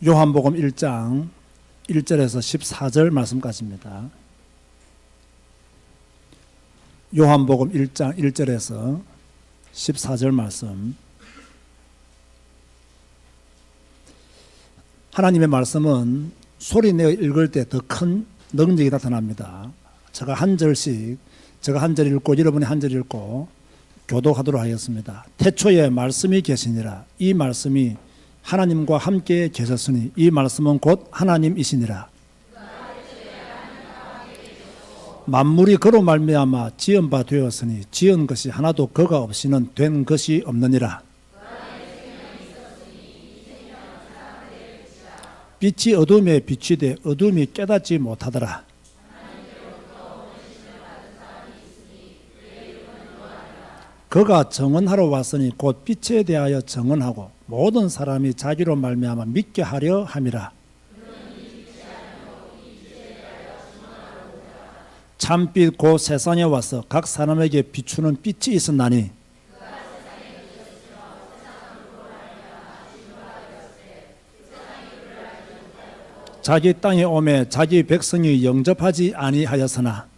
요한복음 1장 1절에서 14절 말씀까지입니다. 요한복음 1장 1절에서 14절 말씀. 하나님의 말씀은 소리내어 읽을 때 더 큰 능력이 나타납니다. 제가 한 절 읽고 여러분이 한 절 읽고 교독하도록 하겠습니다. 태초에 말씀이 계시니라. 이 말씀이 하나님과 함께 계셨으니 이 말씀은 곧 하나님이시니라. 만물이 그로 말미암아 지은 바 되었으니 지은 것이 하나도 그가 없이는 된 것이 없느니라. 빛이 어둠에 비추되 어둠이 깨닫지 못하더라. 그가 정언하러 왔으니 곧 빛에 대하여 정언하고 모든 사람이 자기로 말미암아 믿게 하려 함이라. 참빛 곧 세상에 와서 각 사람에게 비추는 빛이 있었나니 자기 땅에 오매 자기 백성이 영접하지 아니하였으나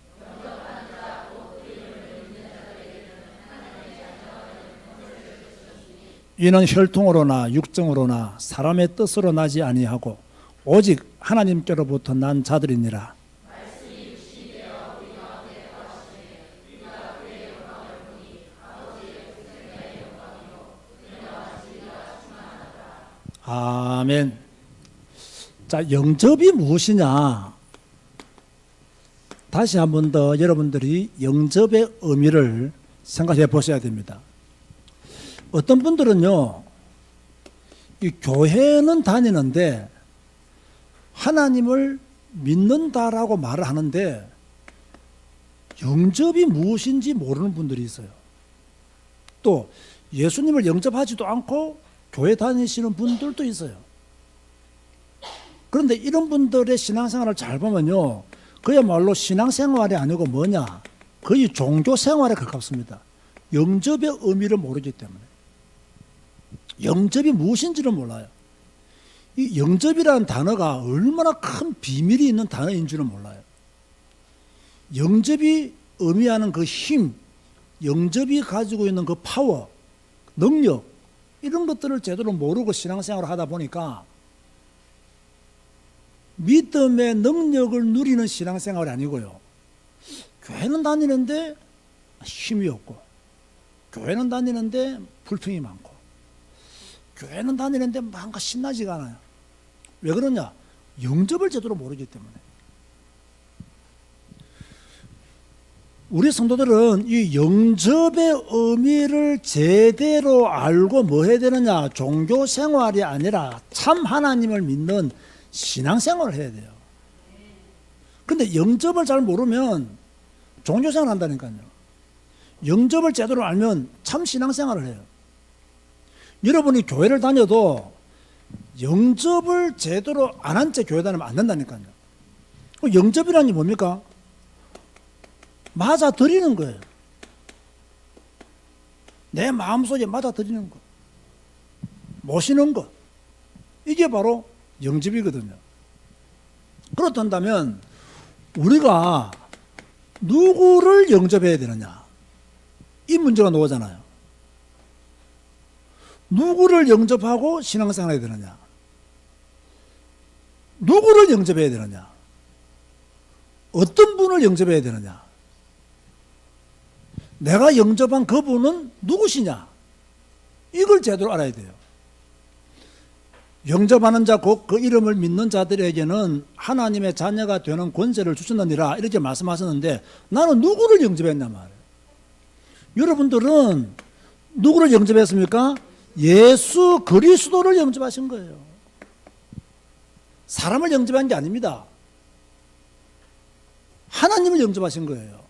이는 혈통으로나 육정으로나 사람의 뜻으로 나지 아니하고 오직 하나님께로부터 난 자들이니라. 아멘. 자, 영접이 무엇이냐? 다시 한 번 더 여러분들이 영접의 의미를 생각해 보셔야 됩니다. 어떤 분들은요, 이 교회는 다니는데 하나님을 믿는다라고 말을 하는데 영접이 무엇인지 모르는 분들이 있어요. 또 예수님을 영접하지도 않고 교회 다니시는 분들도 있어요. 그런데 이런 분들의 신앙생활을 잘 보면요, 그야말로 신앙생활이 아니고 뭐냐, 거의 종교생활에 가깝습니다. 영접의 의미를 모르기 때문에. 영접이 무엇인지를 몰라요. 이 영접이라는 단어가 얼마나 큰 비밀이 있는 단어인 줄은 몰라요. 영접이 의미하는 그 힘, 영접이 가지고 있는 그 파워, 능력, 이런 것들을 제대로 모르고 신앙생활을 하다 보니까 믿음의 능력을 누리는 신앙생활이 아니고요, 교회는 다니는데 힘이 없고, 교회는 다니는데 불평이 많고, 교회는 다니는데 뭔가 신나지가 않아요. 왜 그러냐? 영접을 제대로 모르기 때문에. 우리 성도들은 이 영접의 의미를 제대로 알고 뭐 해야 되느냐? 종교 생활이 아니라 참 하나님을 믿는 신앙생활을 해야 돼요. 근데 영접을 잘 모르면 종교생활 한다니까요. 영접을 제대로 알면 참 신앙생활을 해요. 여러분이 교회를 다녀도 영접을 제대로 안 한 채 교회 다니면 안 된다니까요. 영접이라는 게 뭡니까? 맞아들이는 거예요. 내 마음속에 맞아들이는 거, 모시는 거, 이게 바로 영접이거든요. 그렇단다면 우리가 누구를 영접해야 되느냐, 이 문제가 나오잖아요. 누구를 영접하고 신앙생활 해야 되느냐, 누구를 영접해야 되느냐, 어떤 분을 영접해야 되느냐, 내가 영접한 그분은 누구시냐, 이걸 제대로 알아야 돼요. 영접하는 자 곧 그 이름을 믿는 자들에게는 하나님의 자녀가 되는 권세를 주셨느니라, 이렇게 말씀하셨는데 나는 누구를 영접했냐 말이에요. 여러분들은 누구를 영접했습니까? 예수 그리스도를 영접하신 거예요. 사람을 영접한 게 아닙니다. 하나님을 영접하신 거예요.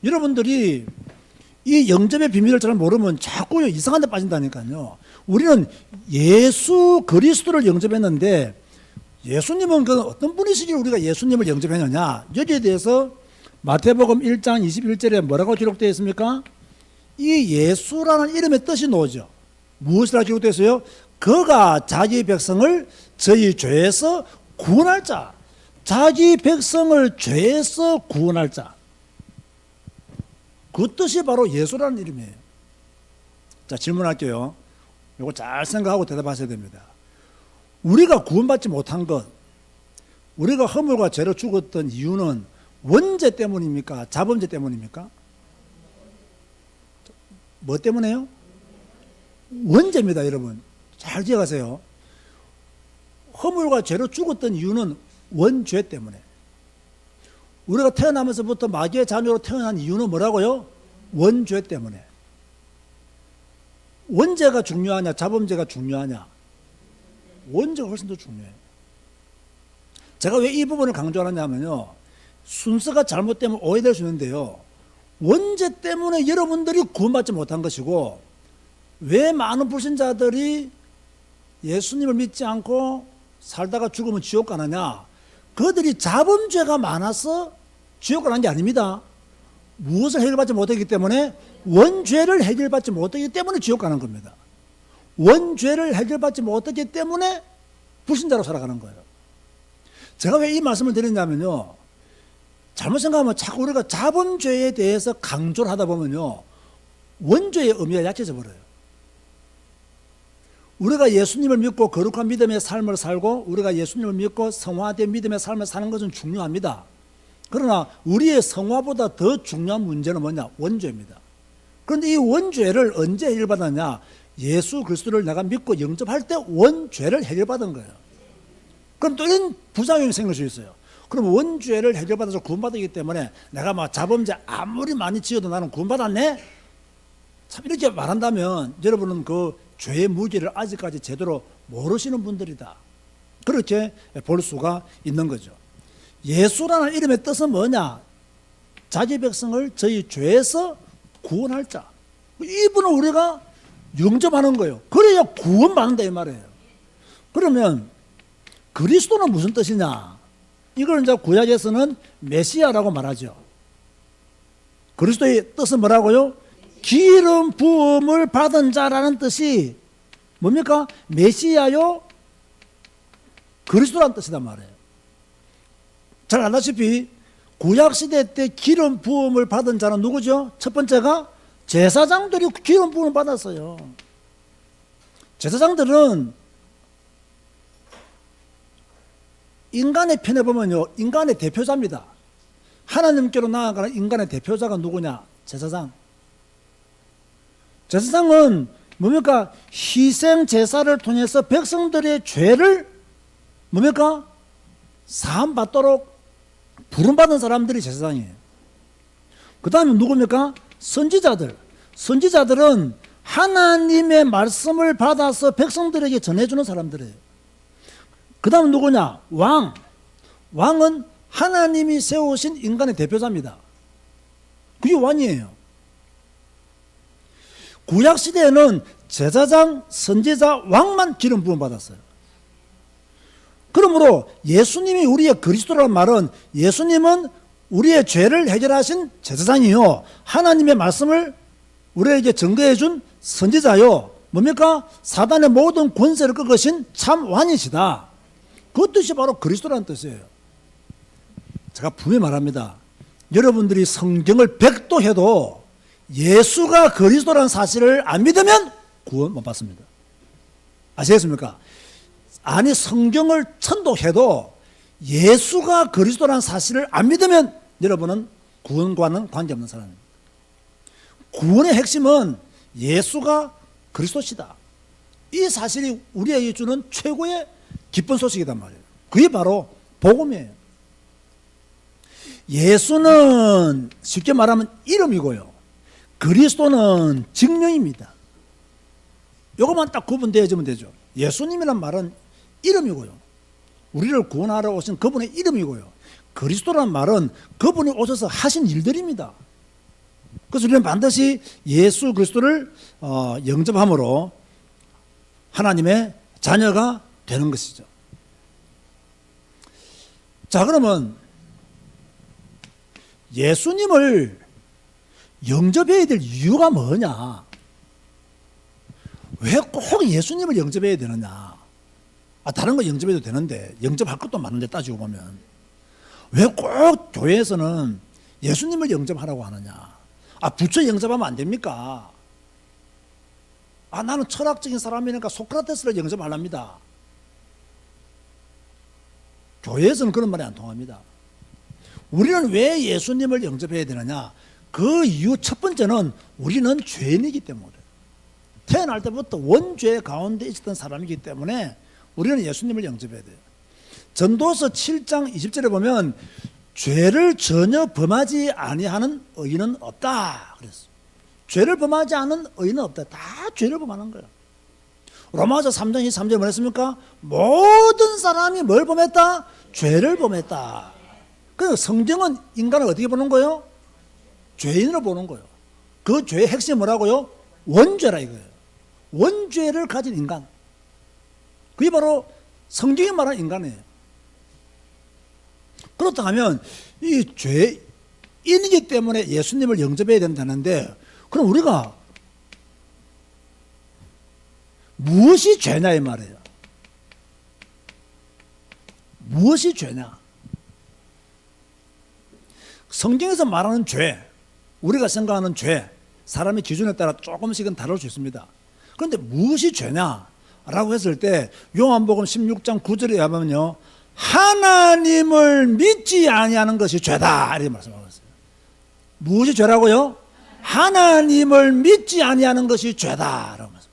여러분들이 이 영접의 비밀을 잘 모르면 자꾸 이상한 데 빠진다니까요. 우리는 예수 그리스도를 영접했는데 예수님은 그 어떤 분이시길래 우리가 예수님을 영접했느냐, 여기에 대해서 마태복음 1장 21절에 뭐라고 기록되어 있습니까? 이 예수라는 이름의 뜻이 나오죠. 무엇이라 기록되어 있어요? 그가 자기 백성을 저희 죄에서 구원할 자. 자기 백성을 죄에서 구원할 자. 그 뜻이 바로 예수라는 이름이에요. 자, 질문할게요. 이거 잘 생각하고 대답하셔야 됩니다. 우리가 구원받지 못한 것, 우리가 허물과 죄로 죽었던 이유는 원죄 때문입니까? 자범죄 때문입니까? 뭐 때문에요? 원죄입니다, 여러분. 잘 기억하세요. 허물과 죄로 죽었던 이유는 원죄 때문에. 우리가 태어나면서부터 마귀의 자녀로 태어난 이유는 뭐라고요? 원죄 때문에. 원죄가 중요하냐, 자범죄가 중요하냐? 원죄가 훨씬 더 중요해요. 제가 왜 이 부분을 강조하느냐면요, 순서가 잘못되면 오해될 수 있는데요, 원죄 때문에 여러분들이 구원받지 못한 것이고, 왜 많은 불신자들이 예수님을 믿지 않고 살다가 죽으면 지옥 가느냐? 그들이 자범죄가 많아서 지옥 가는 게 아닙니다. 무엇을 해결받지 못했기 때문에? 원죄를 해결받지 못했기 때문에 지옥 가는 겁니다. 원죄를 해결받지 못했기 때문에 불신자로 살아가는 거예요. 제가 왜 이 말씀을 드리냐면요, 잘못 생각하면 자꾸 우리가 자범죄에 대해서 강조를 하다 보면요, 원죄의 의미가 약해져 버려요. 우리가 예수님을 믿고 거룩한 믿음의 삶을 살고, 우리가 예수님을 믿고 성화된 믿음의 삶을 사는 것은 중요합니다. 그러나 우리의 성화보다 더 중요한 문제는 뭐냐? 원죄입니다. 그런데 이 원죄를 언제 해결받았냐? 예수 그리스도를 내가 믿고 영접할 때 원죄를 해결받은 거예요. 그럼 또 이런 부작용이 생길 수 있어요. 그럼 원죄를 해결받아서 구원받았기 때문에 내가 막 자범죄 아무리 많이 지어도 나는 구원받았네? 참 이렇게 말한다면 여러분은 그 죄의 무게를 아직까지 제대로 모르시는 분들이다. 그렇게 볼 수가 있는 거죠. 예수라는 이름의 뜻은 뭐냐? 자기 백성을 저희 죄에서 구원할 자. 이분을 우리가 영접하는 거예요. 그래야 구원받는다 이 말이에요. 그러면 그리스도는 무슨 뜻이냐? 이걸 이제 구약에서는 메시아라고 말하죠. 그리스도의 뜻은 뭐라고요? 기름 부음을 받은 자라는 뜻이 뭡니까? 메시아요, 그리스도라는 뜻이란 말이에요. 잘 알다시피 구약시대 때 기름 부음을 받은 자는 누구죠? 첫 번째가 제사장들이 기름 부음을 받았어요. 제사장들은 인간의 편에 보면요, 인간의 대표자입니다. 하나님께로 나아가는 인간의 대표자가 누구냐? 제사장. 제사장은 뭡니까? 희생 제사를 통해서 백성들의 죄를 뭡니까? 사함 받도록 부름받은 사람들이 제사장이에요. 그 다음에 누굽니까? 선지자들. 선지자들은 하나님의 말씀을 받아서 백성들에게 전해주는 사람들이에요. 그 다음은 누구냐? 왕. 왕은 하나님이 세우신 인간의 대표자입니다. 그게 왕이에요. 구약시대에는 제사장, 선지자, 왕만 기름 부음 받았어요. 그러므로 예수님이 우리의 그리스도라는 말은 예수님은 우리의 죄를 해결하신 제사장이요, 하나님의 말씀을 우리에게 증거해 준 선지자요, 뭡니까? 사단의 모든 권세를 꺾으신 참 왕이시다. 그 뜻이 바로 그리스도라는 뜻이에요. 제가 분명히 말합니다. 여러분들이 성경을 백도해도 예수가 그리스도라는 사실을 안 믿으면 구원 못 받습니다. 아시겠습니까? 아니, 성경을 천독해도 예수가 그리스도라는 사실을 안 믿으면 여러분은 구원과는 관계없는 사람입니다. 구원의 핵심은 예수가 그리스도시다. 이 사실이 우리에게 주는 최고의 기쁜 소식이란 말이에요. 그게 바로 복음이에요. 예수는 쉽게 말하면 이름이고요, 그리스도는 증명입니다. 이것만 딱 구분되어지면 되죠. 예수님이란 말은 이름이고요, 우리를 구원하러 오신 그분의 이름이고요, 그리스도란 말은 그분이 오셔서 하신 일들입니다. 그래서 우리는 반드시 예수 그리스도를 영접함으로 하나님의 자녀가 되는 것이죠. 자, 그러면 예수님을 영접해야 될 이유가 뭐냐? 왜 꼭 예수님을 영접해야 되느냐? 다른 거 영접해도 되는데 영접할 것도 많은데 따지고 보면 왜 꼭 교회에서는 예수님을 영접하라고 하느냐? 부처 영접하면 안 됩니까? 나는 철학적인 사람이니까 소크라테스를 영접하랍니다. 교회에서는 그런 말이 안 통합니다. 우리는 왜 예수님을 영접해야 되느냐? 그 이유 첫 번째는 우리는 죄인이기 때문에, 태어날 때부터 원죄 가운데 있었던 사람이기 때문에 우리는 예수님을 영접해야 돼요. 전도서 7장 20절에 보면 죄를 전혀 범하지 아니하는 의인은 없다 그랬어. 죄를 범하지 않은 의인은 없다. 다 죄를 범하는 거야. 로마서 3장 23절에 뭐랬습니까? 모든 사람이 뭘 범했다? 죄를 범했다. 그래서 성경은 인간을 어떻게 보는 거예요? 죄인으로 보는 거예요. 그 죄의 핵심이 뭐라고요? 원죄라 이거예요. 원죄를 가진 인간. 그게 바로 성경이 말하는 인간이에요. 그렇다 하면 이 죄인이기 때문에 예수님을 영접해야 된다는데, 그럼 우리가 무엇이 죄냐 이 말이에요. 무엇이 죄냐? 성경에서 말하는 죄, 우리가 생각하는 죄, 사람의 기준에 따라 조금씩은 다를 수 있습니다. 그런데 무엇이 죄냐라고 했을 때 요한복음 16장 9절에 하면요, 하나님을 믿지 아니하는 것이 죄다 이렇게 말씀하고 있어요. 무엇이 죄라고요? 하나님을 믿지 아니하는 것이 죄다라고 말씀하고 있어요.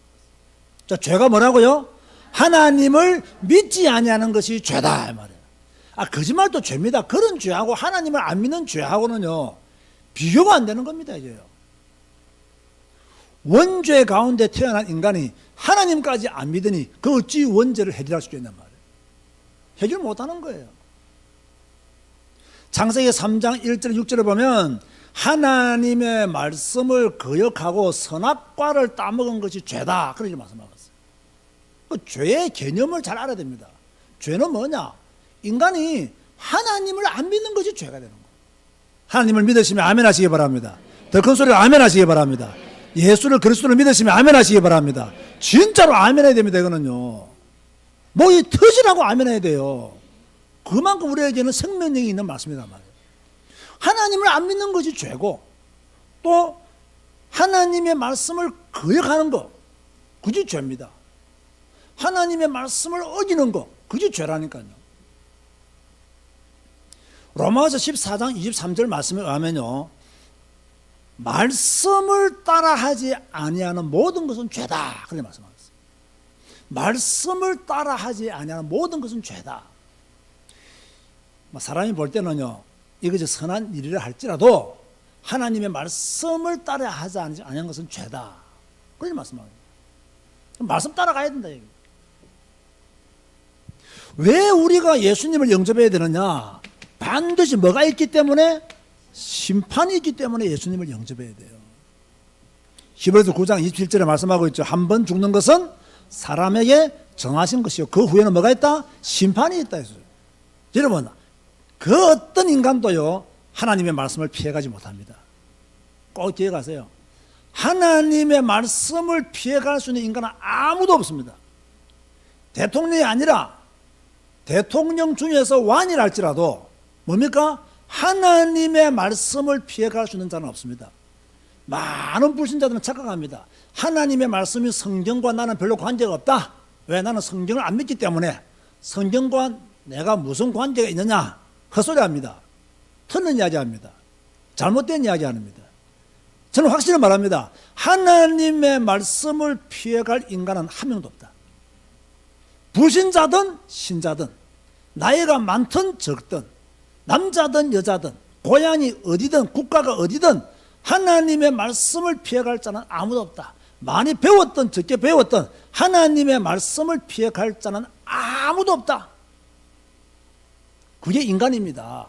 자, 죄가 뭐라고요? 하나님을 믿지 아니하는 것이 죄다 이 말이에요. 거짓말도 죄입니다. 그런 죄하고 하나님을 안 믿는 죄하고는요 비교가 안 되는 겁니다. 이게요. 원죄 가운데 태어난 인간이 하나님까지 안 믿으니 그 어찌 원죄를 해결할 수 있냔 말이에요. 해결 못하는 거예요. 창세기 3장 1절 6절에 보면 하나님의 말씀을 거역하고 선악과를 따먹은 것이 죄다 그렇게 말씀하고 있어요. 그 죄의 개념을 잘 알아야 됩니다. 죄는 뭐냐? 인간이 하나님을 안 믿는 것이 죄가 되는 거예요. 하나님을 믿으시면 아멘 하시기 바랍니다. 더 큰 소리로 아멘 하시기 바랍니다. 예수를 그리스도를 믿으시면 아멘 하시기 바랍니다. 진짜로 아멘 해야 됩니다. 이거는요, 목이 터지라고 아멘 해야 돼요. 그만큼 우리에게는 생명력이 있는 말씀이란 말이에요. 하나님을 안 믿는 것이 죄고, 또 하나님의 말씀을 거역하는 것, 그게 죄입니다. 하나님의 말씀을 어기는 것, 그게 죄라니까요. 로마서 14장 23절 말씀에 의하면요, 말씀을 따라하지 아니하는 모든 것은 죄다 그렇게 말씀하셨어요. 말씀을 따라하지 아니하는 모든 것은 죄다. 사람이 볼 때는요, 이것이 선한 일이라 할지라도 하나님의 말씀을 따라하지 아니하는 것은 죄다 그렇게 말씀합니다. 말씀 따라가야 된다 얘기. 왜 우리가 예수님을 영접해야 되느냐? 반드시 뭐가 있기 때문에? 심판이 있기 때문에 예수님을 영접해야 돼요. 히브리서 9장 27절에 말씀하고 있죠. 한 번 죽는 것은 사람에게 정하신 것이요, 그 후에는 뭐가 있다? 심판이 있다 했어요. 여러분, 그 어떤 인간도요 하나님의 말씀을 피해가지 못합니다. 꼭 기억하세요. 하나님의 말씀을 피해갈 수 있는 인간은 아무도 없습니다. 대통령이 아니라 대통령 중에서 왕이라 할지라도 뭡니까? 하나님의 말씀을 피해갈 수 있는 자는 없습니다. 많은 불신자들은 착각합니다. 하나님의 말씀이 성경과 나는 별로 관계가 없다. 왜? 나는 성경을 안 믿기 때문에. 성경과 내가 무슨 관계가 있느냐? 헛소리합니다. 틀린 이야기합니다. 잘못된 이야기합니다. 저는 확실히 말합니다. 하나님의 말씀을 피해갈 인간은 한 명도 없다. 불신자든 신자든, 나이가 많든 적든, 남자든 여자든, 고향이 어디든 국가가 어디든 하나님의 말씀을 피해갈 자는 아무도 없다. 많이 배웠든 적게 배웠든 하나님의 말씀을 피해갈 자는 아무도 없다. 그게 인간입니다.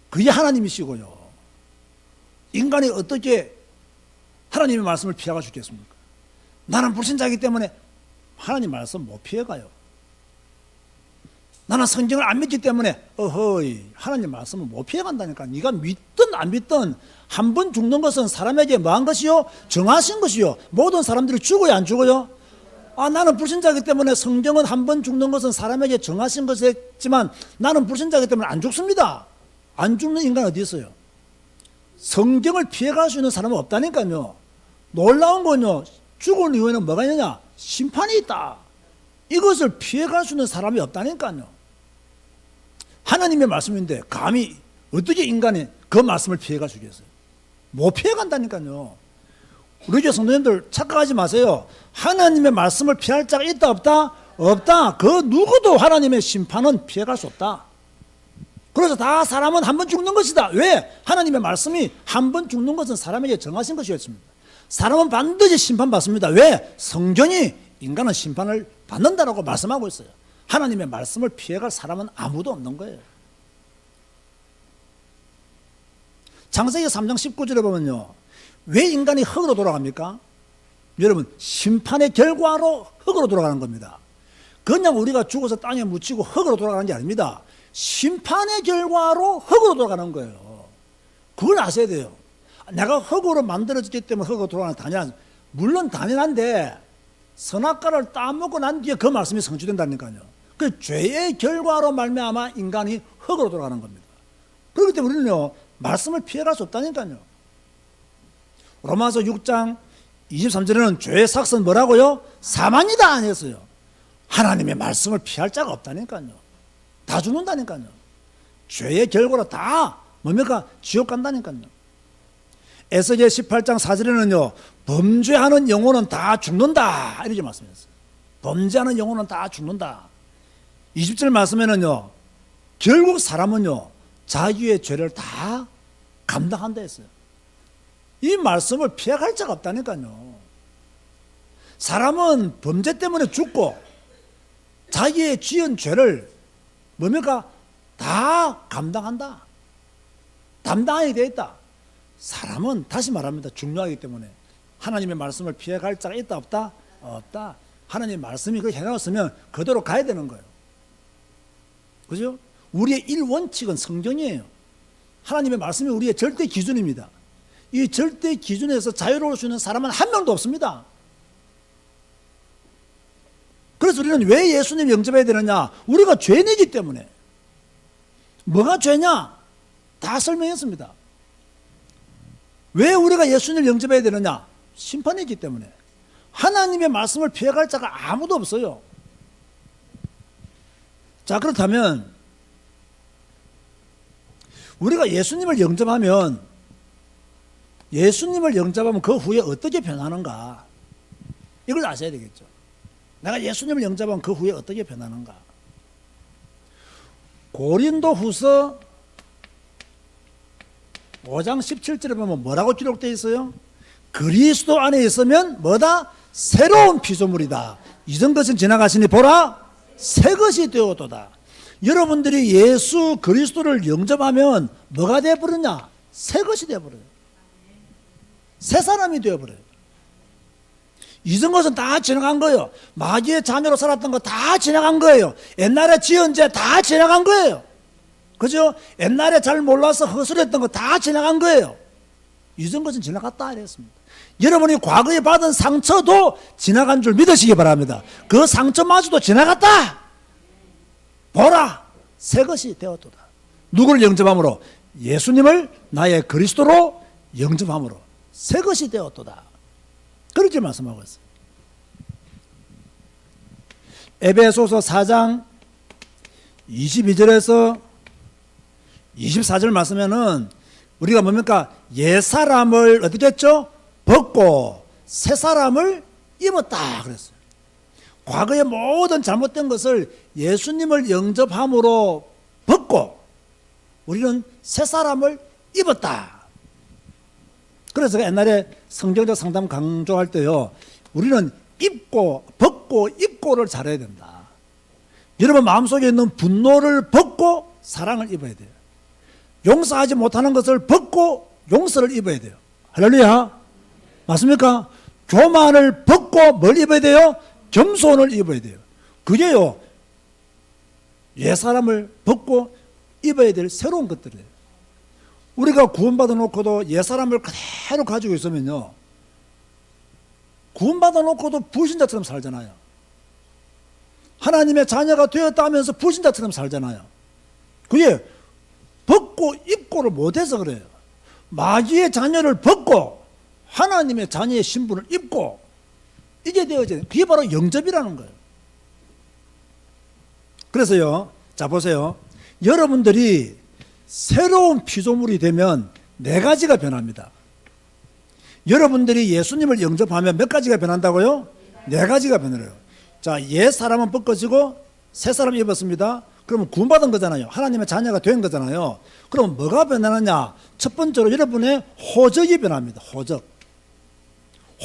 그게 하나님이시고요. 인간이 어떻게 하나님의 말씀을 피해갈 수 있겠습니까? 나는 불신자이기 때문에 하나님 말씀 못 피해가요. 나는 성경을 안 믿기 때문에 어허이 하나님 말씀을 못 피해간다니까. 네가 믿든 믿든 안 믿든 한 번 죽는 것은 사람에게 뭐한 것이요? 정하신 것이요. 모든 사람들이 죽어요, 안 죽어요? 나는 불신자이기 때문에 성경은 한 번 죽는 것은 사람에게 정하신 것이지만 나는 불신자이기 때문에 안 죽습니다. 안 죽는 인간 어디 있어요? 성경을 피해갈 수 있는 사람은 없다니까요. 놀라운 건요, 죽은 이후에는 뭐가 있느냐? 심판이 있다. 이것을 피해갈 수 있는 사람이 없다니까요. 하나님의 말씀인데 감히 어떻게 인간이 그 말씀을 피해갈 수 있겠어요? 못 피해간다니까요. 우리 교회 성도님들 착각하지 마세요. 하나님의 말씀을 피할 자가 있다 없다? 없다. 그 누구도 하나님의 심판은 피해갈 수 없다. 그래서 다 사람은 한 번 죽는 것이다. 왜? 하나님의 말씀이 한 번 죽는 것은 사람에게 정하신 것이었습니다. 사람은 반드시 심판받습니다. 왜? 성경이 인간은 심판을 받는다라고 말씀하고 있어요. 하나님의 말씀을 피해갈 사람은 아무도 없는 거예요. 창세기 3장 19절에 보면요, 왜 인간이 흙으로 돌아갑니까? 여러분, 심판의 결과로 흙으로 돌아가는 겁니다. 그냥 우리가 죽어서 땅에 묻히고 흙으로 돌아가는 게 아닙니다. 심판의 결과로 흙으로 돌아가는 거예요. 그걸 아셔야 돼요. 내가 흙으로 만들어졌기 때문에 흙으로 돌아가는 게 당연한, 물론 당연한데 선악과를 따먹고 난 뒤에 그 말씀이 성취된다니까요. 그 죄의 결과로 말미암아 인간이 흙으로 돌아가는 겁니다. 그렇기 때문에 우리는요, 말씀을 피해갈 수 없다니까요. 로마서 6장 23절에는 죄의 삭은 뭐라고요? 사망이다 안 했어요. 하나님의 말씀을 피할 자가 없다니까요. 다 죽는다니까요. 죄의 결과로 다 뭡니까? 지옥 간다니까요. 에스겔 18장 4절에는요, 범죄하는 영혼은 다 죽는다 이렇게 말씀했어요. 범죄하는 영혼은 다 죽는다. 20절 말씀에는요, 결국 사람은요 자기의 죄를 다 감당한다 했어요. 이 말씀을 피해갈 자가 없다니까요. 사람은 범죄 때문에 죽고 자기의 지은 죄를 뭡니까? 다 감당한다. 담당하게 되어 있다. 사람은 다시 말합니다. 중요하기 때문에 하나님의 말씀을 피해갈 자가 있다 없다? 없다. 하나님의 말씀이 그렇게 해놨으면 그대로 가야 되는 거예요. 그죠? 우리의 1원칙은 성경이에요. 하나님의 말씀이 우리의 절대 기준입니다. 이 절대 기준에서 자유로울 수 있는 사람은 한 명도 없습니다. 그래서 우리는 왜 예수님 영접해야 되느냐? 우리가 죄인이기 때문에. 뭐가 죄냐? 다 설명했습니다. 왜 우리가 예수님을 영접해야 되느냐? 심판이기 때문에. 하나님의 말씀을 피해갈 자가 아무도 없어요. 자, 그렇다면 우리가 예수님을 영접하면 그 후에 어떻게 변하는가? 이걸 아셔야 되겠죠. 내가 예수님을 영접하면 그 후에 어떻게 변하는가? 고린도 후서 5장 17절에 보면 뭐라고 기록되어 있어요? 그리스도 안에 있으면 뭐다? 새로운 피조물이다. 이전 것은 지나가시니 보라 새 것이 되었도다. 여러분들이 예수 그리스도를 영접하면 뭐가 되어버리냐? 새 것이 되어버려요. 새 사람이 되어버려요. 이전 것은 다 지나간 거예요. 마귀의 자녀로 살았던 거 다 지나간 거예요. 옛날에 지은 죄 다 지나간 거예요. 그죠? 옛날에 잘 몰라서 허술했던 거 다 지나간 거예요. 이전 것은 지나갔다 이랬습니다. 여러분이 과거에 받은 상처도 지나간 줄 믿으시기 바랍니다. 그 상처마저도 지나갔다. 보라 새 것이 되었도다. 누구를 영접함으로? 예수님을 나의 그리스도로 영접함으로 새 것이 되었도다. 그렇게 말씀하고 있어요. 에베소서 4장 22절에서 24절 말씀에는 우리가 뭡니까? 옛사람을 어떻게 했죠? 벗고 새사람을 입었다 그랬어요. 과거의 모든 잘못된 것을 예수님을 영접함으로 벗고 우리는 새사람을 입었다. 그래서 옛날에 성경적 상담 강조할 때요, 우리는 입고 벗고 입고를 잘해야 된다. 여러분 마음속에 있는 분노를 벗고 사랑을 입어야 돼요. 용서하지 못하는 것을 벗고 용서를 입어야 돼요. 할렐루야. 맞습니까? 교만을 벗고 뭘 입어야 돼요? 겸손을 입어야 돼요. 그게요, 옛사람을 벗고 입어야 될 새로운 것들이에요. 우리가 구원받아 놓고도 옛사람을 그대로 가지고 있으면요, 구원받아 놓고도 불신자처럼 살잖아요. 하나님의 자녀가 되었다 하면서 불신자처럼 살잖아요. 그게 벗고 입고를 못해서 그래요. 마귀의 자녀를 벗고 하나님의 자녀의 신분을 입고 이게 되어져요. 그게 바로 영접이라는 거예요. 그래서요, 자 보세요. 여러분들이 새로운 피조물이 되면 네 가지가 변합니다. 여러분들이 예수님을 영접하면 몇 가지가 변한다고요? 네 가지가 변해요. 자, 옛 사람은 벗겨지고 새 사람 입었습니다. 그러면 구원받은 거잖아요. 하나님의 자녀가 된 거잖아요. 그럼 뭐가 변하느냐? 첫 번째로 여러분의 호적이 변합니다. 호적.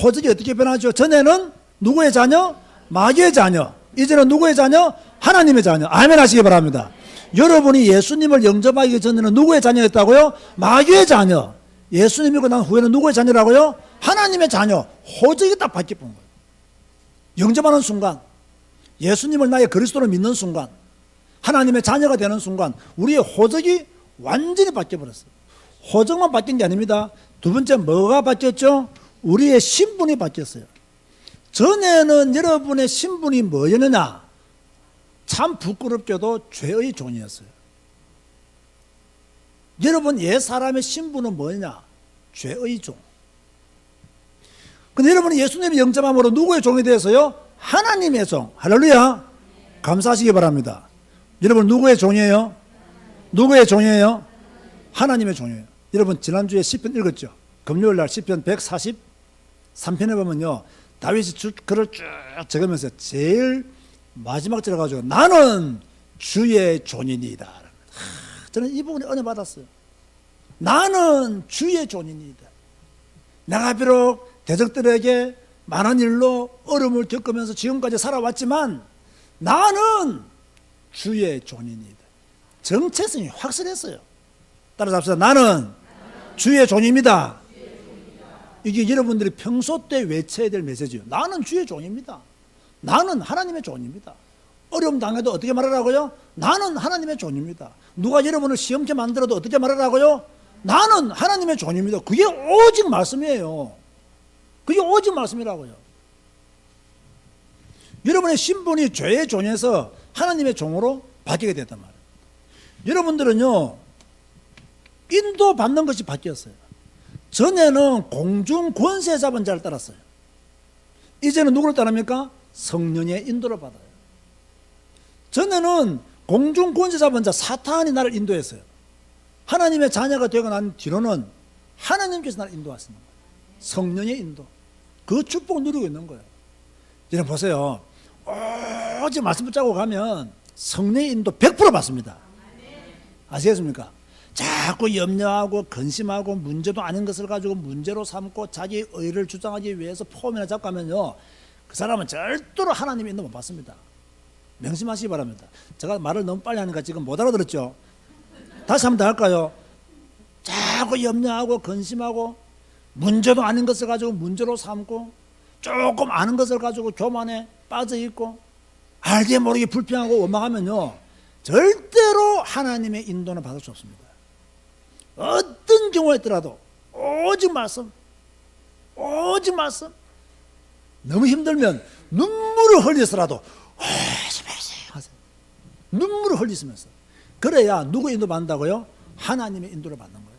호적이 어떻게 변하죠? 전에는 누구의 자녀? 마귀의 자녀. 이제는 누구의 자녀? 하나님의 자녀. 아멘 하시기 바랍니다. 여러분이 예수님을 영접하기 전에는 누구의 자녀였다고요? 마귀의 자녀. 예수님이고 난 후에는 누구의 자녀라고요? 하나님의 자녀. 호적이 딱 바뀌어본 거예요. 영접하는 순간, 예수님을 나의 그리스도로 믿는 순간, 하나님의 자녀가 되는 순간 우리의 호적이 완전히 바뀌어버렸어요. 호적만 바뀐 게 아닙니다. 두 번째 뭐가 바뀌었죠? 우리의 신분이 바뀌었어요. 전에는 여러분의 신분이 뭐였느냐? 참 부끄럽게도 죄의 종이었어요. 여러분 옛 사람의 신분은 뭐냐? 죄의 종. 근데 여러분이 예수님의 영접함으로 누구의 종이 되어서요? 하나님의 종. 할렐루야. 감사하시기 바랍니다. 여러분 누구의 종이에요? 누구의 종이에요? 하나님의 종이에요. 여러분 지난주에 시편 읽었죠? 금요일날 시편 143편에 보면요, 다윗이 글을 쭉 적으면서 제일 마지막 절에 가지고 나는 주의 종이니이다. 저는 이 부분에 은혜 받았어요. 나는 주의 종이니이다. 내가 비록 대적들에게 많은 일로 어려움을 겪으면서 지금까지 살아왔지만 나는 주의 종이니이다. 정체성이 확실했어요. 따라잡시다. 나는 주의 종입니다. 이게 여러분들이 평소 때 외쳐야 될 메시지예요. 나는 주의 종입니다. 나는 하나님의 종입니다. 어려움 당해도 어떻게 말하라고요? 나는 하나님의 종입니다. 누가 여러분을 시험케 만들어도 어떻게 말하라고요? 나는 하나님의 종입니다. 그게 오직 말씀이에요. 그게 오직 말씀이라고요. 여러분의 신분이 죄의 종에서 하나님의 종으로 바뀌게 됐단 말이에요. 여러분들은요, 인도받는 것이 바뀌었어요. 전에는 공중 권세 잡은 자를 따랐어요. 이제는 누구를 따릅니까? 성령의 인도를 받아요. 전에는 공중 권세 잡은 자 사탄이 나를 인도했어요. 하나님의 자녀가 되고 난 뒤로는 하나님께서 나를 인도하시는 거예요. 성령의 인도. 그 축복을 누리고 있는 거예요. 여러분 보세요. 오직 말씀 붙잡고 가면 성령의 인도 100% 받습니다. 아시겠습니까? 자꾸 염려하고 근심하고 문제도 아닌 것을 가지고 문제로 삼고 자기 의를 주장하기 위해서 폼이나 잡고 하면요, 그 사람은 절대로 하나님의 인도 못 받습니다. 명심하시기 바랍니다. 제가 말을 너무 빨리 하니까 지금 못 알아들었죠? 다시 한번 더 할까요? 자꾸 염려하고 근심하고 문제도 아닌 것을 가지고 문제로 삼고 조금 아는 것을 가지고 교만에 빠져있고 알게 모르게 불평하고 원망하면요, 절대로 하나님의 인도는 받을 수 없습니다. 어떤 경우였더라도 오직 말씀, 오직 말씀. 너무 힘들면 눈물을 흘려서라도 하세요. 눈물을 흘리시면서. 그래야 누구 인도 받는다고요? 하나님의 인도를 받는 거예요.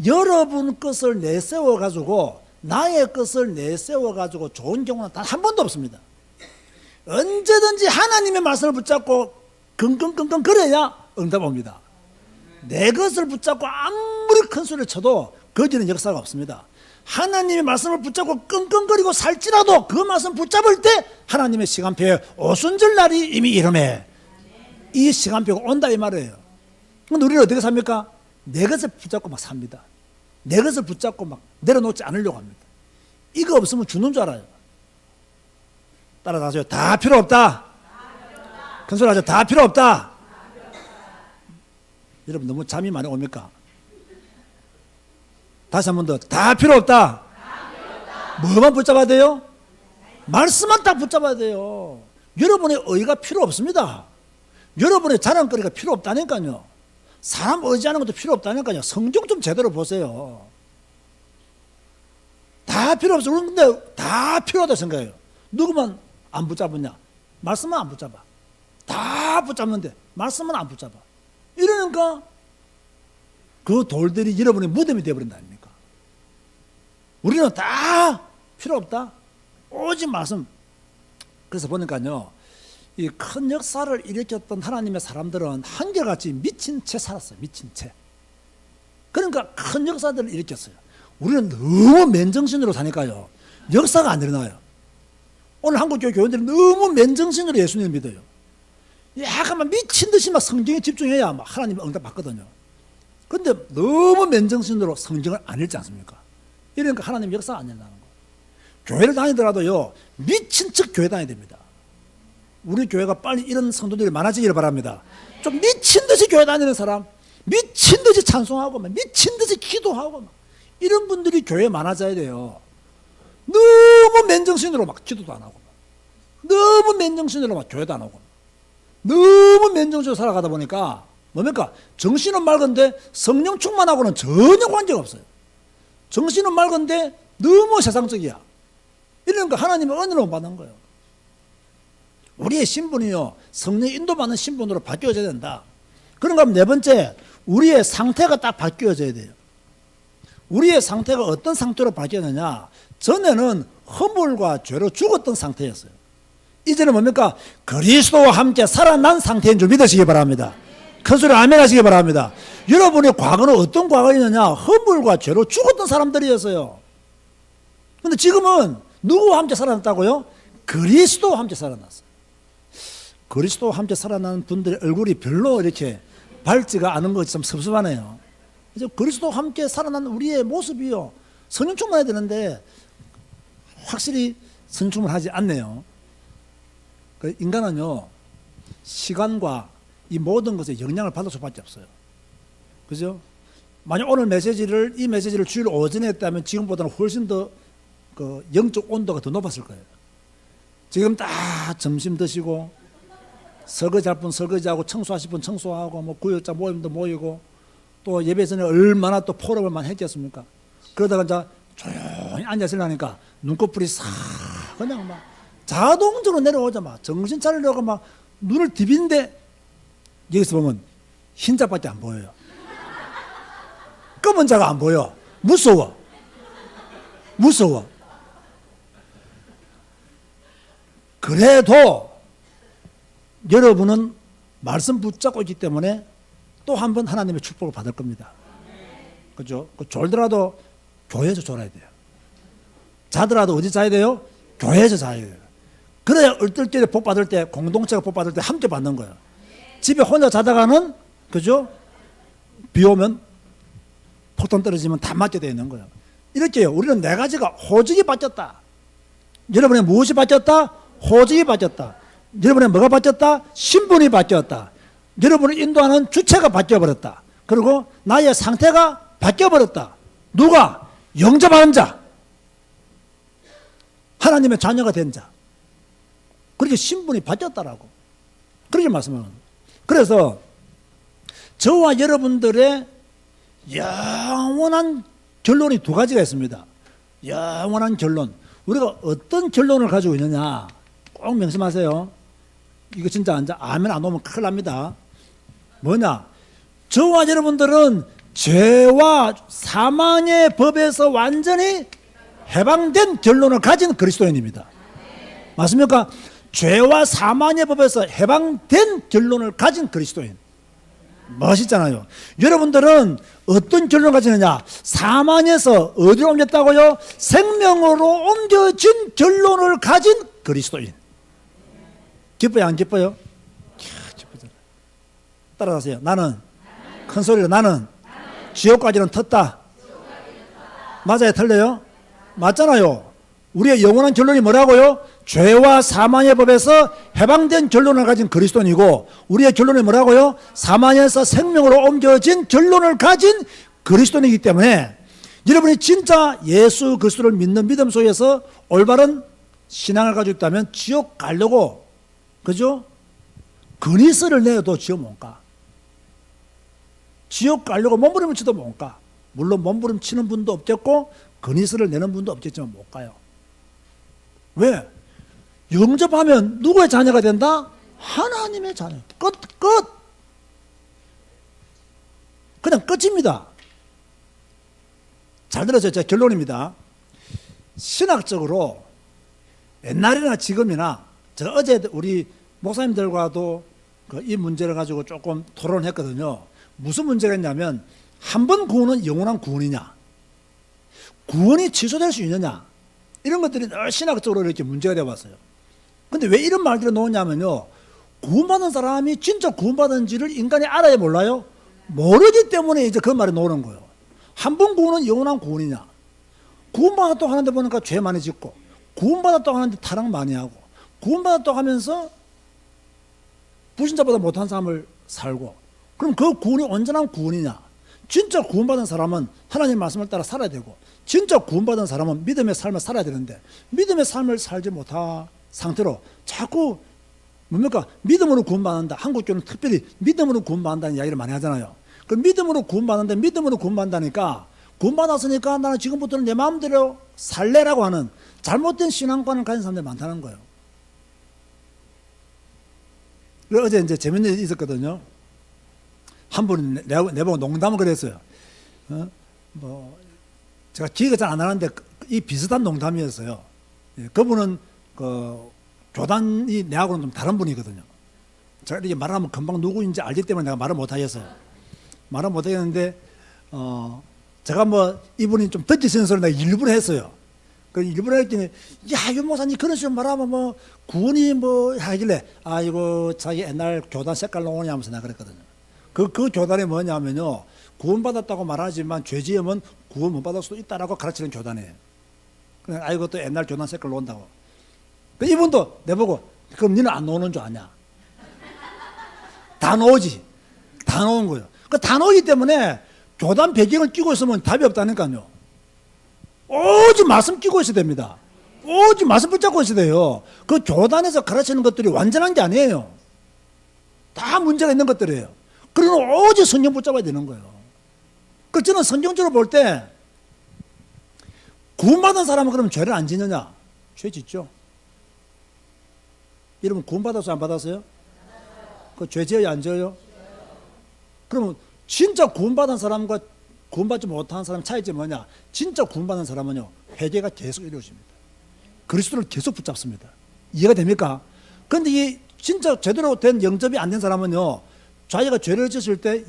여러분 것을 내세워 가지고 나의 것을 내세워 가지고 좋은 경우는 단 한 번도 없습니다. 언제든지 하나님의 말씀을 붙잡고 끙끙끙끙 거려야 응답 옵니다. 내 것을 붙잡고 아무리 큰 소리를 쳐도 거지는 역사가 없습니다. 하나님의 말씀을 붙잡고 끙끙거리고 살지라도 그 말씀 붙잡을 때 하나님의 시간표에 오순절 날이 이미 이름에 이 시간표가 온다 이 말이에요. 근데 우리는 어떻게 삽니까? 내 것을 붙잡고 막 삽니다. 내 것을 붙잡고 막 내려놓지 않으려고 합니다. 이거 없으면 죽는 줄 알아요. 따라가세요. 다 필요 없다. 큰 소리 하죠. 다 필요 없다. 여러분 너무 잠이 많이 옵니까? 다시 한 번 더. 다 필요 없다. 뭐만 붙잡아야 돼요? 말씀만 딱 붙잡아야 돼요. 여러분의 의가 필요 없습니다. 여러분의 자랑거리가 필요 없다니까요. 사람 의지하는 것도 필요 없다니까요. 성경 좀 제대로 보세요. 다 필요 없어. 그런데 다 필요하다 생각해요. 누구만 안 붙잡았냐? 말씀은 안 붙잡아. 다 붙잡는데 말씀은 안 붙잡아. 이러니까 그 돌들이 여러분의 무덤이 되어버린다 아닙니까? 우리는 다 필요 없다. 오직 말씀. 그래서 보니까요, 이 큰 역사를 일으켰던 하나님의 사람들은 한결같이 미친 채 살았어요. 미친 채. 그러니까 큰 역사들을 일으켰어요. 우리는 너무 맨정신으로 사니까요, 역사가 안 일어나요. 오늘 한국교회 교인들이 너무 맨정신으로 예수님을 믿어요. 약간 막 미친 듯이 막 성경에 집중해야 막 하나님의 응답 받거든요. 그런데 너무 맨정신으로 성경을 안 읽지 않습니까? 이러니까 하나님 역사가 안 일어나는 거예요. 교회를 다니더라도요, 미친 척 교회 다녀야 됩니다. 우리 교회가 빨리 이런 성도들이 많아지기를 바랍니다. 좀 미친 듯이 교회 다니는 사람, 미친 듯이 찬송하고 막 미친 듯이 기도하고 막 이런 분들이 교회에 많아져야 돼요. 너무 맨정신으로 막 기도도 안 하고, 너무 맨정신으로 막 교회도 안 오고, 너무 맨정신으로 살아가다 보니까 뭡니까? 정신은 맑은데 성령 충만하고는 전혀 관계가 없어요. 정신은 맑은데 너무 세상적이야. 이러니까 하나님의 은혜로 받는 거예요. 우리의 신분이요, 성령 인도받는 신분으로 바뀌어져야 된다. 그런가 하면 네 번째, 우리의 상태가 딱 바뀌어져야 돼요. 우리의 상태가 어떤 상태로 바뀌었느냐? 전에는 허물과 죄로 죽었던 상태였어요. 이제는 뭡니까? 그리스도와 함께 살아난 상태인 줄 믿으시기 바랍니다. 큰 소리 아멘 하시기 바랍니다. 여러분의 과거는 어떤 과거였느냐? 허물과 죄로 죽었던 사람들이었어요. 그런데 지금은 누구와 함께 살아났다고요? 그리스도와 함께 살아났어요. 그리스도와 함께 살아난 분들의 얼굴이 별로 이렇게 밝지가 않은 것이 참 섭섭하네요. 이제 그리스도와 함께 살아난 우리의 모습이요, 성령 충만해야 되는데 확실히 성령 충만하지 않네요. 인간은요, 시간과 이 모든 것에 영향을 받을 수밖에 없어요. 그죠? 만약 오늘 이 메시지를 주일 오전에 했다면 지금보다는 훨씬 더 그 영적 온도가 더 높았을 거예요. 지금 딱 점심 드시고 설거지할 분 설거지하고 청소하실 분 청소하고 뭐 구역자 모임도 모이고 또 예배 전에 얼마나 또 포럼을 많이 했겠습니까? 그러다가 이제 조용히 앉아있으려니까 눈꺼풀이 싹 그냥 막 자동적으로 내려오자 막 정신 차리려고 막 눈을 디비는데 여기서 보면 흰자밖에 안 보여요. 검은 자가 안 보여. 무서워. 무서워. 그래도 여러분은 말씀 붙잡고 있기 때문에 또 한 번 하나님의 축복을 받을 겁니다. 그죠? 졸더라도 교회에서 졸아야 돼요. 자더라도 어디 자야 돼요? 교회에서 자야 돼요. 그래야 얼떨결에 복 받을 때, 공동체가 복 받을 때 함께 받는 거예요. 집에 혼자 자다가는, 그죠? 비 오면 폭탄 떨어지면 다 맞게 되어 있는 거예요. 이렇게요. 우리는 네 가지가 호적이 바뀌었다. 여러분의 무엇이 바뀌었다? 호적이 바뀌었다. 여러분의 뭐가 바뀌었다? 신분이 바뀌었다. 여러분을 인도하는 주체가 바뀌어버렸다. 그리고 나의 상태가 바뀌어버렸다. 누가? 영접하는 자. 하나님의 자녀가 된 자. 그렇게 신분이 바뀌었다라고. 그렇게 말씀하는 거예요. 그래서 저와 여러분들의 영원한 결론이 두 가지가 있습니다. 영원한 결론. 우리가 어떤 결론을 가지고 있느냐 꼭 명심하세요. 이거 진짜 아멘 안 오면 큰일 납니다. 뭐냐? 저와 여러분들은 죄와 사망의 법에서 완전히 해방된 결론을 가진 그리스도인입니다. 맞습니까? 죄와 사망의 법에서 해방된 결론을 가진 그리스도인. 멋있잖아요. 여러분들은 어떤 결론을 가지느냐? 사망에서 어디로 옮겼다고요? 생명으로 옮겨진 결론을 가진 그리스도인. 기뻐요, 안 기뻐요? 기쁘잖아요. 따라가세요. 나는 큰 소리로 나는 지옥까지는 텄다. 맞아요, 틀려요? 맞잖아요. 우리의 영원한 결론이 뭐라고요? 죄와 사망의 법에서 해방된 결론을 가진 그리스도인이고, 우리의 결론이 뭐라고요? 사망에서 생명으로 옮겨진 결론을 가진 그리스도인이기 때문에 여러분이 진짜 예수 그리스도를 믿는 믿음 속에서 올바른 신앙을 가지고 있다면 지옥 가려고, 그죠? 근위서를 내어도 지옥 못 가. 지옥 가려고 몸부림치도 못 가. 물론 몸부림치는 분도 없겠고 건의서를 내는 분도 없겠지만 못 가요. 왜? 영접하면 누구의 자녀가 된다? 하나님의 자녀. 끝. 그냥 끝입니다. 잘 들으세요. 제 결론입니다. 신학적으로 옛날이나 지금이나 제가 어제 우리 목사님들과도 이 문제를 가지고 조금 토론했거든요. 무슨 문제가 있냐면 한 번 구원은 영원한 구원이냐, 구원이 취소될 수 있느냐, 이런 것들이 늘 신학적으로 이렇게 문제가 되어왔어요. 근데 왜 이런 말들을 놓냐면요, 구원받은 사람이 진짜 구원받은지를 인간이 알아야 몰라요? 모르기 때문에 이제 그 말이 나오는 거예요. 한 번 구원은 영원한 구원이냐, 구원받았다고 하는데 보니까 죄 많이 짓고, 구원받았다고 하는데 타락 많이 하고, 구원받았다고 하면서 불신자보다 못한 삶을 살고, 그럼 그 구원이 온전한 구원이냐? 진짜 구원받은 사람은 하나님 말씀을 따라 살아야 되고, 진짜 구원받은 사람은 믿음의 삶을 살아야 되는데, 믿음의 삶을 살지 못한 상태로 자꾸 뭡니까? 믿음으로 구원받는다. 한국교는 특별히 믿음으로 구원받는다는 이야기를 많이 하잖아요. 그 믿음으로 구원받는데, 믿음으로 구원받는다니까, 구원받았으니까 나는 지금부터는 내 마음대로 살래라고 하는 잘못된 신앙관을 가진 사람들이 많다는 거예요. 어제 이제 재밌는 일이 있었거든요. 한 분이 내보고 농담을 그랬어요. 제가 기억이 잘 안 나는데 이 비슷한 농담이었어요. 그분은 교단이 내하고는 좀 다른 분이거든요. 제가 이렇게 말하면 금방 누구인지 알기 때문에 내가 말을 못 하겠어요. 말을 못 하겠는데, 제가 이분이 좀 던지시는 소리 내가 일부러 했어요. 그 일부러 했더니, 야, 윤 목사님 그런 식으로 말하면 구원이 하길래, 이거 자기 옛날 교단 색깔 나오냐 하면서 내가 그랬거든요. 그 교단이 뭐냐면요, 구원받았다고 말하지만 죄 지으면 구원 못 받을 수도 있다라고 가르치는 교단이에요. 그냥 이것도 옛날 교단 색깔 놓은다고. 이분도 내보고, 그럼 니는 안 놓는 줄 아냐? 다 놓지. 다 놓은 거예요. 다 놓기 때문에 교단 배경을 끼고 있으면 답이 없다니까요. 오직 말씀 끼고 있어야 됩니다. 오직 말씀 붙잡고 있어야 돼요. 그 교단에서 가르치는 것들이 완전한 게 아니에요. 다 문제가 있는 것들이에요. 그러면 오직 성경 붙잡아야 되는 거예요. 그 저는 성경적으로 볼 때 구원받은 사람은 그러면 죄를 안 짓느냐? 죄 짓죠. 여러분 구원받았어요? 안 받았어요? 그 죄 지어요? 안 지어요? 그러면 진짜 구원받은 사람과 구원받지 못한 사람 차이점이 뭐냐? 진짜 구원받은 사람은요, 회개가 계속 이루어집니다. 그리스도를 계속 붙잡습니다. 이해가 됩니까? 그런데 이 진짜 제대로 된 영접이 안 된 사람은요, 자기가 죄를 짓을 때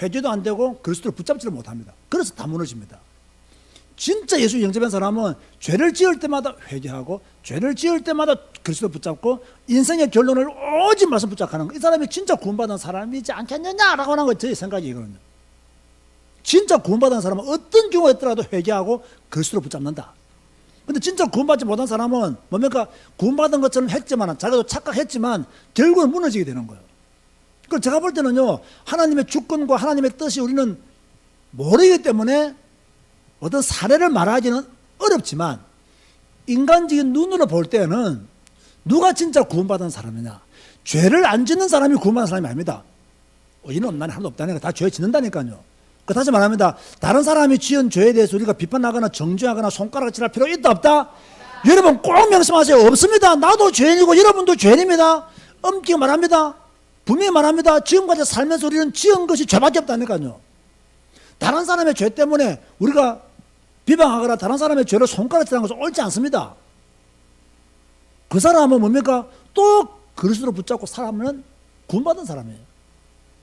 회개도 안 되고 그리스도를 붙잡지를 못합니다. 그래서 다 무너집니다. 진짜 예수 영접한 사람은 죄를 지을 때마다 회개하고, 죄를 지을 때마다 그리스도를 붙잡고, 인생의 결론을 오직 말씀 붙잡는 거. 이 사람이 진짜 구원받은 사람이지 않겠느냐라고 하는 게 제 생각이거든요. 진짜 구원받은 사람은 어떤 경우에 있더라도 회개하고 그리스도를 붙잡는다. 근데 진짜 구원받지 못한 사람은 뭡니까? 구원받은 것처럼 했지만, 자기도 착각했지만 결국은 무너지게 되는 거예요. 그래서 제가 볼 때는요, 하나님의 주권과 하나님의 뜻이 우리는 모르기 때문에 어떤 사례를 말하기는 어렵지만, 인간적인 눈으로 볼 때는 누가 진짜 구원받은 사람이냐? 죄를 안 짓는 사람이 구원받은 사람이 아닙니다. 의인은 없나니 하나도 없다니까. 다 죄 짓는다니까요. 다시 말합니다. 다른 사람이 지은 죄에 대해서 우리가 비판하거나 정죄하거나 손가락을 칠할 필요 있다 없다? 여러분 꼭 명심하세요. 없습니다. 나도 죄인이고 여러분도 죄인입니다. 엄격히 말합니다. 분명히 말합니다. 지금까지 살면서 우리는 지은 것이 죄밖에 없다니까요. 다른 사람의 죄 때문에 우리가 비방하거나 다른 사람의 죄를 손가락질하는 것은 옳지 않습니다. 그 사람은 뭡니까? 또 그리스도를 붙잡고 살면 구원받은 사람이에요.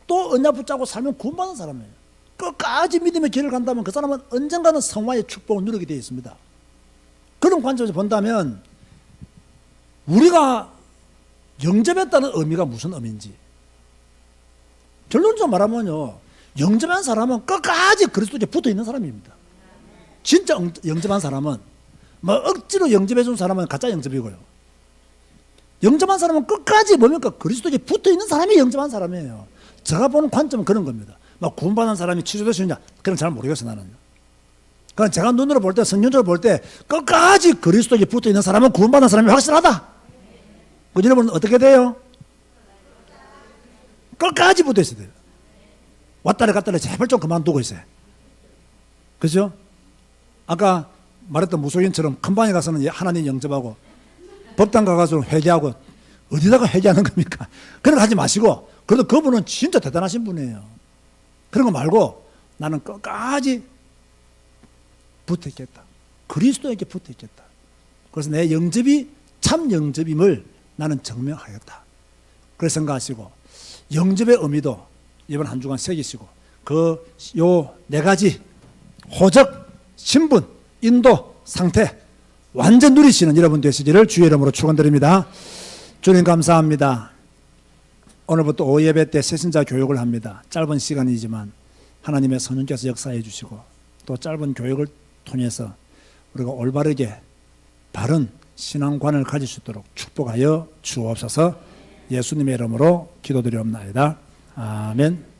또 언약 붙잡고 살면 구원받은 사람이에요. 끝까지 믿음의 길을 간다면 그 사람은 언젠가는 성화의 축복을 누리게 되어 있습니다. 그런 관점에서 본다면 우리가 영접했다는 의미가 무슨 의미인지, 결론적으로 말하면요, 영접한 사람은 끝까지 그리스도에 붙어 있는 사람입니다. 진짜 영접한 사람은, 억지로 영접해 준 사람은 가짜 영접이고요. 영접한 사람은 끝까지 뭡니까? 그리스도에 붙어 있는 사람이 영접한 사람이에요. 제가 보는 관점은 그런 겁니다. 구원받은 사람이 취소될 수 있냐? 그건 잘 모르겠어요, 나는. 그러니까 제가 눈으로 볼 때, 성경적으로 볼 때, 끝까지 그리스도에 붙어 있는 사람은 구원받은 사람이 확실하다. 그 여러분은 어떻게 돼요? 끝까지 붙어 있어야 돼요. 왔다리 갔다리 제발 좀 그만두고 있어요. 그죠? 아까 말했던 무속인처럼 큰방에 가서는 하나님 영접하고 법당 가가지고 회개하고 어디다가 회개하는 겁니까? 그런 거 하지 마시고, 그래도 그분은 진짜 대단하신 분이에요. 그런 거 말고 나는 끝까지 붙어 있겠다. 그리스도에게 붙어 있겠다. 그래서 내 영접이 참 영접임을 나는 증명하겠다. 그렇게 생각하시고, 영접의 의미도 이번 한 주간 새기시고, 요 네 가지 호적, 신분, 인도, 상태 완전 누리시는 여러분 되시기를 주의 이름으로 축원드립니다. 주님 감사합니다. 오늘부터 오후 예배 때 새신자 교육을 합니다. 짧은 시간이지만 하나님의 성령께서 역사해 주시고, 또 짧은 교육을 통해서 우리가 올바르게 바른 신앙관을 가질 수 있도록 축복하여 주옵소서. 예수님의 이름으로 기도드리옵나이다. 아멘.